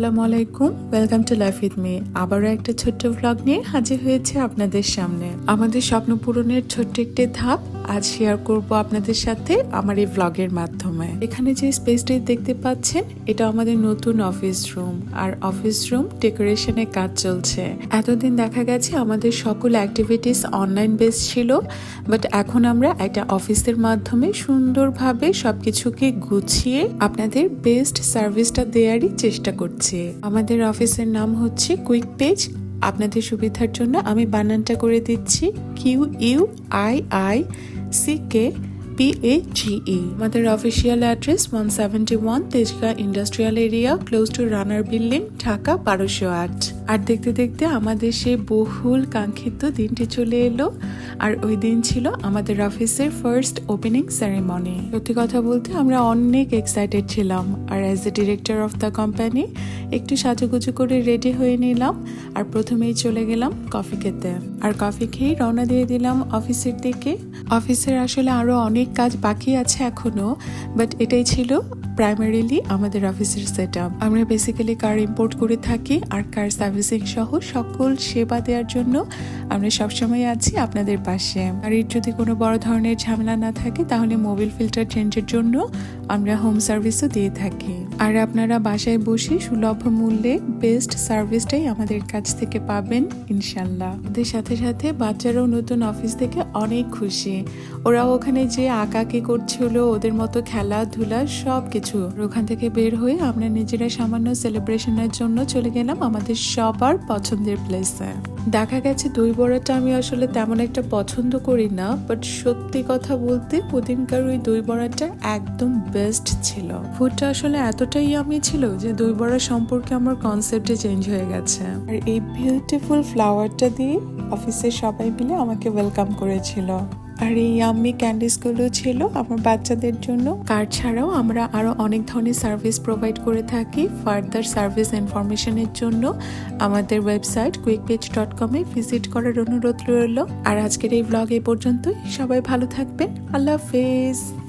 আসসালামু আলাইকুম, welcome to life with me. আবারও একটা ছোট্ট ভ্লগ নিয়ে হাজির হয়েছে আপনাদের সামনে। আমাদের স্বপ্ন পূরণের ছোট্ট একটি ধাপ আজ শেয়ার করব আপনাদের সাথে আমার এই ভ্লগের মাধ্যমে। এখানে যে স্পেসটি দেখতে পাচ্ছেন এটা আমাদের নতুন অফিস রুম, আর অফিস রুম ডেকোরেশনের কাজ চলছে। এতদিন দেখা গেছে আমাদের সকল অ্যাক্টিভিটিস অনলাইন বেস ছিল, বাট এখন আমরা একটা অফিসের মাধ্যমে সুন্দরভাবে সবকিছুকে গুছিয়ে আপনাদের বেস্ট সার্ভিসটা দেওয়ারই চেষ্টা করছি। আমাদের অফিসের নাম হচ্ছে কুইক পেজ। আপনাদের সুবিধার জন্য আমি বানানটা করে দিচ্ছি QUICKPAGE। আমাদের official address 171 Tejgaon industrial area, close two রানার বিল্ডিং, ঢাকা 1208। আর দেখতে দেখতে আমাদের সেই বহুল কাঙ্ক্ষিত দিনটি চলে এলো, আর ওই দিন ছিল আমাদের অফিসের ফার্স্ট ওপেনিং সেরেমনি। সত্যি কথা বলতে আমরা অনেক এক্সাইটেড ছিলাম, আর as a director of the company একটু সাজুগুজু করে রেডি হয়ে নিলাম, আর প্রথমেই চলে গেলাম কফি খেতে। আর কফি খেয়ে রওনা দিয়ে দিলাম অফিসের দিকে। অফিসের আসলে আরো অনেক কাজ বাকি আছে এখনো, বাট এটাই ছিল প্রাইমারিলি আমাদের অফিসের সেটআপ। আমরা বেসিক্যালি কার ইম্পোর্ট করে থাকি, আর কার সার্ভিসিং সহ সকল সেবা দেওয়ার জন্য আমরা সবসময় আছি আপনাদের পাশে। আর এর যদি কোনো বড় ধরনের ঝামেলা না থাকে তাহলে মোবিল ফিল্টার চেঞ্জের জন্য আমরা হোম সার্ভিসও দিয়ে থাকি। আর আপনারা বাসায় বসে সুলভ মূল্যে বেস্ট সার্ভিসটাই আমাদের কাছ থেকে পাবেন ইনশাল্লাহ। ওদের সাথে সাথে বাচ্চারাও নতুন অফিস থেকে অনেক খুশি। ওরা ওখানে যে আঁকাকি করছিল, ওদের মতো খেলাধুলা সব কিছু। ওখান থেকে বের হয়ে আমরা নিজেরা সামান্য সেলিব্রেশনের জন্য চলে গেলাম আমাদের সবার পছন্দের প্লেসে। দেখা গেছে দই বড়াটা আমি আসলে তেমন একটা পছন্দ করি না, বাট সত্যি কথা বলতে ওদিনকার ওই দই বড়াটা একদম বেস্ট ছিল। ফুডটা আসলে এতটাই ইয়ামি ছিল যে দই বড়া সম্পর্কে আমার কনসেপ্টে চেঞ্জ হয়ে গেছে। আর এই বিউটিফুল ফ্লাওয়ারটা দিয়ে অফিসের সবাই মিলে আমাকে ওয়েলকাম করেছিল। আর এই ইয়াম্মি ক্যান্ডিস গুলো ছিল আমার বাচ্চাদের জন্য। কার্ড ছাড়াও আমরা আরো অনেক ধরনের সার্ভিস প্রোভাইড করে থাকি। ফার্দার সার্ভিস ইনফরমেশনের জন্য আমাদের ওয়েবসাইট quickpage.com এ ভিজিট করার অনুরোধ রইল। আর আজকের এই ভ্লগ এই পর্যন্তই। সবাই ভালো থাকবেন। আল্লাহ হাফেজ।